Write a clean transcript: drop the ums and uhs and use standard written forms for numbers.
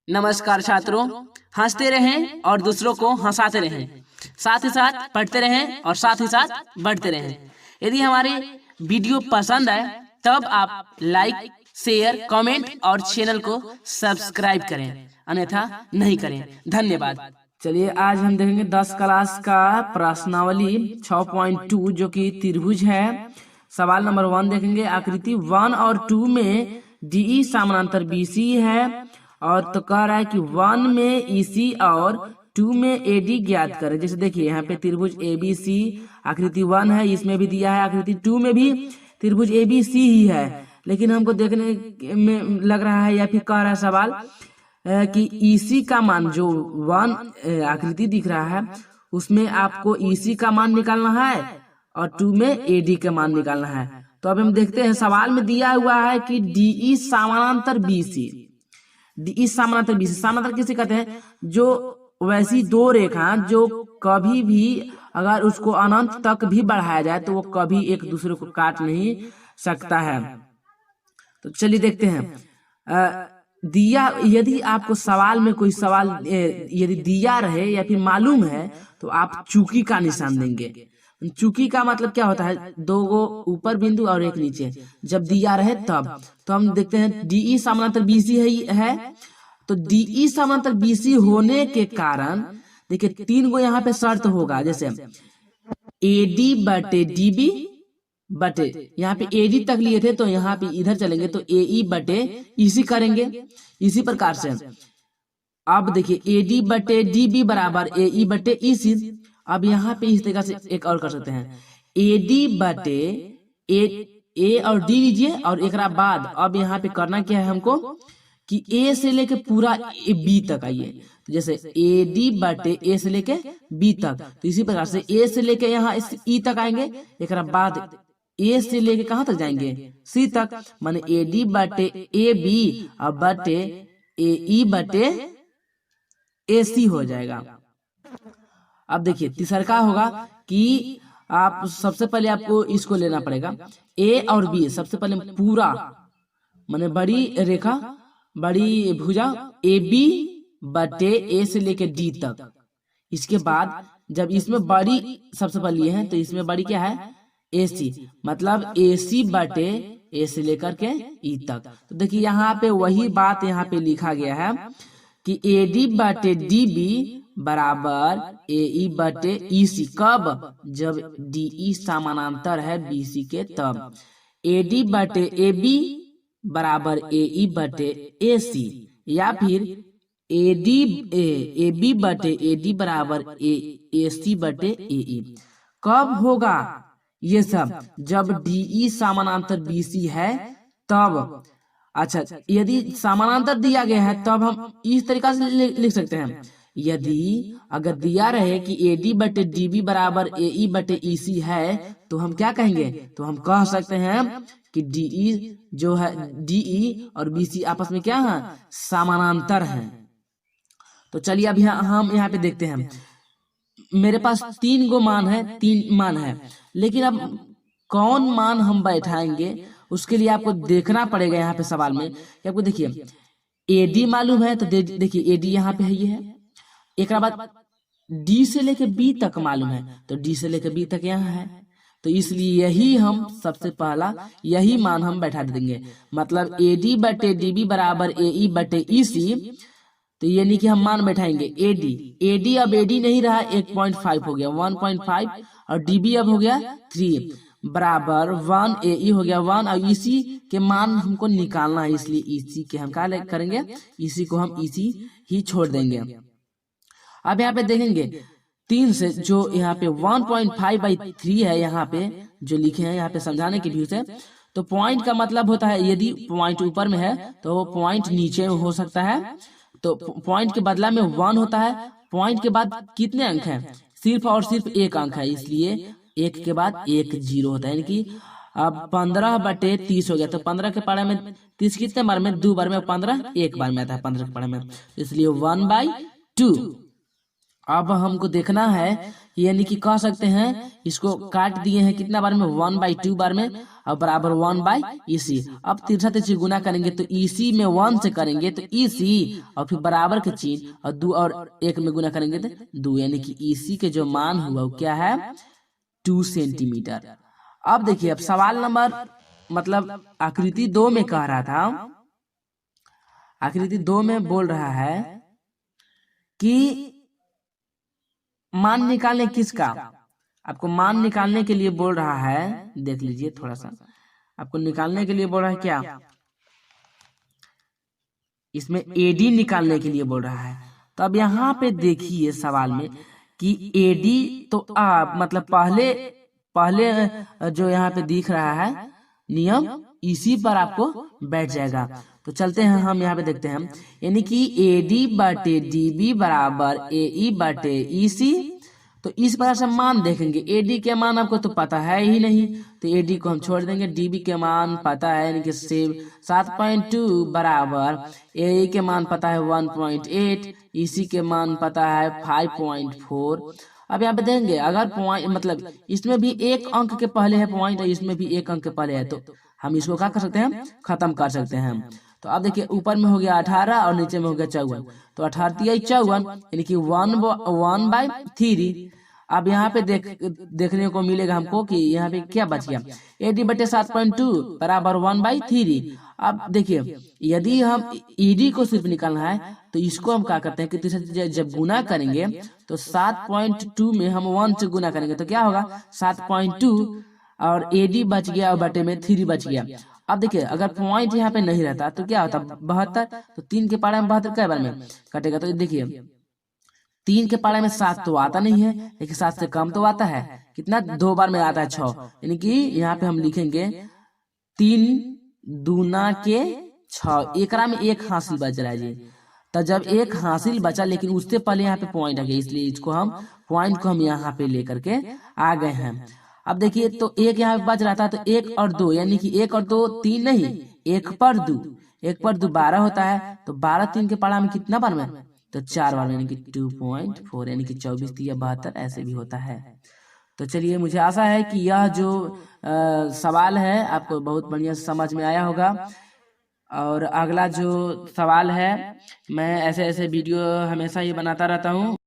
नमस्कार छात्रों, हंसते रहें और दूसरों को हंसाते रहें, साथ ही साथ पढ़ते रहें और साथ ही साथ बढ़ते रहें। यदि हमारे वीडियो पसंद आए तब आप लाइक, शेयर, कमेंट और चैनल को सब्सक्राइब करें, अन्यथा नहीं करें। धन्यवाद। चलिए आज हम देखेंगे 10 क्लास का प्रश्नावली 6.2 जो कि त्रिभुज है। सवाल नंबर 1 देखेंगे। आकृति 1 और 2 में डीई समानांतर बीसी है और तो कह रहा है कि 1 में ईसी और 2 में एडी ज्ञात करें। जैसे देखिए यहाँ पे त्रिभुज एबीसी आकृति 1 है, इसमें भी दिया है। आकृति 2 में भी त्रिभुज एबीसी ही है, लेकिन हमको देखने में लग रहा है या फिर कह रहा है सवाल कि ईसी का मान जो 1 आकृति दिख रहा है उसमें आपको ईसी का मान निकालना है और 2 में एडी का मान निकालना है। तो अब हम देखते हैं सवाल में दिया हुआ है कि डीई समानांतर बीसी। डीई समानांतर बीसी, समानांतर किसे कहते हैं? जो वैसी दो रेखा जो कभी भी अगर उसको अनंत तक भी बढ़ाया जाए तो वो कभी एक दूसरे को काट नहीं सकता है। तो चलिए देखते हैं। दिया यदि आपको सवाल में कोई सवाल यदि दिया रहे या फिर मालूम है तो आप चूकी का निशान देंगे। चूकी का मतलब क्या होता है? दो गो ऊपर बिंदु और एक नीचे, जब दिया रहे तब। तो हम देखते हैं डीई समानांतर बीसी है तो डीई समानांतर बीसी होने के कारण देखिए 3 गो यहाँ पे शर्त होगा। जैसे एडी बटे डीबी बटे, यहाँ पे एडी तक लिए थे तो यहाँ पे इधर चलेंगे तो एई बटे ईसी करेंगे। इसी प्रकार से अब देखिए एडी बटे डीबी बराबर एई बटे ईसी। अब यहाँ पे इस तरीके से एक और कर सकते हैं, एडी बटे ए और डी लीजिए और एक बाद अब यहाँ पे करना क्या है हमको कि ए से लेके पूरा बी तक आइए। तो जैसे ए डी बटे ए से लेके बी तक, तो इसी प्रकार से ए से लेके यहाँ इस ई तक आएंगे, एक बाद ए से लेके कहाँ तक जाएंगे? सी तक, माने ए डी बटे ए बी और बटे ए ई बटे ए सी हो जाएगा। अब देखिए तीसरा होगा कि आप सबसे पहले आपको इसको लेना पड़ेगा ए और बी। सबसे पहले पूरा माने बड़ी रेखा, बड़ी भुजा ए बी बटे ए से लेके डी तक। इसके बाद जब इसमें बड़ी सबसे पहले लिए हैं तो इसमें बड़ी क्या है? एसी, मतलब एसी बटे ए से लेकर के ई तक। तो देखिए यहाँ पे वही बात यहाँ पे लिखा गया है कि एडी बटे डीबी बराबर एई बटे ईसी। कब? जब डीई समानांतर है बीसी के तब। एडी बटे एबी बराबर एई बटे एसी, या फिर एडी एबी बटे एडी बराबर एसी बटे एई। कब होगा ये सब? जब डीई समानांतर बीसी है तब। अच्छा, यदि समानांतर दिया गया है तब हम इस तरीका से लिख सकते हैं। यदि अगर दिया रहे कि एडी बटे डीबी बराबर एई बटे ईसी है तो हम क्या कहेंगे? तो हम कह सकते हैं कि डीई जो है, डीई और बीसी आपस में क्या है? समानांतर हैं। तो चलिए अब हम यहाँ पे देखते हैं। मेरे पास 3 गो मान है, 3 मान है, लेकिन अब कौन मान हम बैठाएंगे उसके लिए आपको देखना पड़ेगा। यहाँ पे सवाल में आपको देखिए एडी मालूम है तो देखिए एडी यहाँ पे है, ये है। एक बाद डी से लेके बी तक मालूम है तो डी से लेके बी तक यहाँ है, तो इसलिए यही हम सबसे पहला यही मान हम बैठा देंगे। मतलब एडी बटे डीबी बराबर एई बटे ईसी। तो ये नहीं कि हम मान बैठाएंगे एडी अब एडी नहीं रहा, 1.5 हो गया 1.5 और डीबी अब हो गया 3 बराबर 1, एई हो गया 1 और ईसी के मान हमको निकालना है, इसलिए ईसी के हम क्या करेंगे? ईसी को हम ईसी ही छोड़ देंगे। अब यहाँ पे देखेंगे 3 से जो यहाँ पे 1.5/3 है, यहाँ पे जो लिखे हैं यहाँ पे समझाने के व्यू से। तो पॉइंट का मतलब होता है यदि पॉइंट ऊपर में है तो पॉइंट नीचे हो सकता है, तो पॉइंट के बदला में 1 होता है। पॉइंट के बाद कितने अंक हैं? सिर्फ और सिर्फ 1 अंक है, इसलिए 1 के बाद 1 0 होता है। यानी कि अब 15 बटे 30 हो गया। तो 15 के पढ़े में 30 कितने बार में? 2 बार में। 15 एक बार में आता है 15 के पढ़े में, इसलिए 1/2। अब हमको देखना है, यानी कि कह सकते हैं इसको काट दिए हैं कितना बार में, 1/2 बार में, और बराबर 1/EC। अब तिरछा तिरछी गुना करेंगे तो EC में 1 से करेंगे तो EC, और फिर बराबर के चिन्ह और 2 और 1 में गुना करेंगे तो 2, यानी कि EC के जो मान हुआ वो क्या है, 2 सेंटीमीटर। अब देखिए, अब सवाल नंबर मतलब आकृति 2 में कह रहा था, आकृति 2 में बोल रहा है कि मान निकालने किसका, आपको मान निकालने के लिए बोल रहा है, देख लीजिए थोड़ा सा, आपको निकालने के लिए बोल रहा है क्या, इसमें AD निकालने के लिए बोल रहा है। तो अब यहाँ पे देखिए सवाल में कि AD तो आप मतलब पहले जो यहाँ पे दिख रहा है नियम, इसी पर आपको बैठ जाएगा। तो चलते हैं हम यहाँ पे देखते हैं, यानी कि AD/DB बराबर AE/EC। तो इस प्रकार से मान देखेंगे, AD के मान आपको तो पता है ही नहीं, तो AD को हम छोड़ देंगे, DB के मान पता है, यानी कि 7.2 बराबर AE के मान पता है 1.8, EC के मान पता है 5.4। अब यहाँ पे देंगे, अगर पॉइंट मतलब इसमें भी एक अंक के पहले है पॉइंट और इसमें भी एक अंक के पहले है, तो हम इसको क्या कर सकते हैं, खत्म कर सकते हैं। तो अब देखिए, ऊपर में हो गया 18 और नीचे में हो गया 54, तो 18 54 यानी कि 1/3। अब यहाँ पे देखने को मिलेगा हमको कि यहाँ पे क्या बच गया, AD/7.2 बराबर 1/3। अब देखिए, यदि हम ED को सिर्फ निकालना है तो इसको हम क्या करते हैं कि तीसरे जब गुना करेंगे तो 7.2 में हम 1 से गुना करेंगे तो क्या होगा, 7.2 और AD बच गया और बटे में 3 बच गया। अब देखिए, अगर पॉइंट यहाँ पे नहीं रहता तो क्या होता, 72, तो 3 के पारे में 72 कै बार में कटेगा, तो देखिए 3 के पारे में 7 तो आता नहीं है, लेकिन 7 से कम तो आता है, कितना, 2 बार में आता है 6, यानी कि यहाँ पे हम लिखेंगे 3 दूना के 6, एकरा में एक हासिल बच रहा है जी। तो जब एक हासिल बचा लेकिन उससे पहले यहाँ पे पॉइंट आ गया, इसलिए इसको हम पॉइंट को हम यहाँ पे लेकर के आ गए हैं। अब देखिए, तो एक यहाँ पे बच रहा था, तो 1 और 2, यानी कि 1 और 2 3 नहीं, 1/2, 1/2 12 होता है, तो 12 3 के पारा में कितना बार में, तो 4 बार में, यानी कि 2.4, यानी कि 24 3 72 ऐसे भी होता है। तो चलिए, मुझे आशा है कि यह जो सवाल है आपको बहुत बढ़िया समझ में आया होगा, और अगला जो सवाल है, मैं ऐसे ऐसे वीडियो हमेशा ही बनाता रहता हूँ।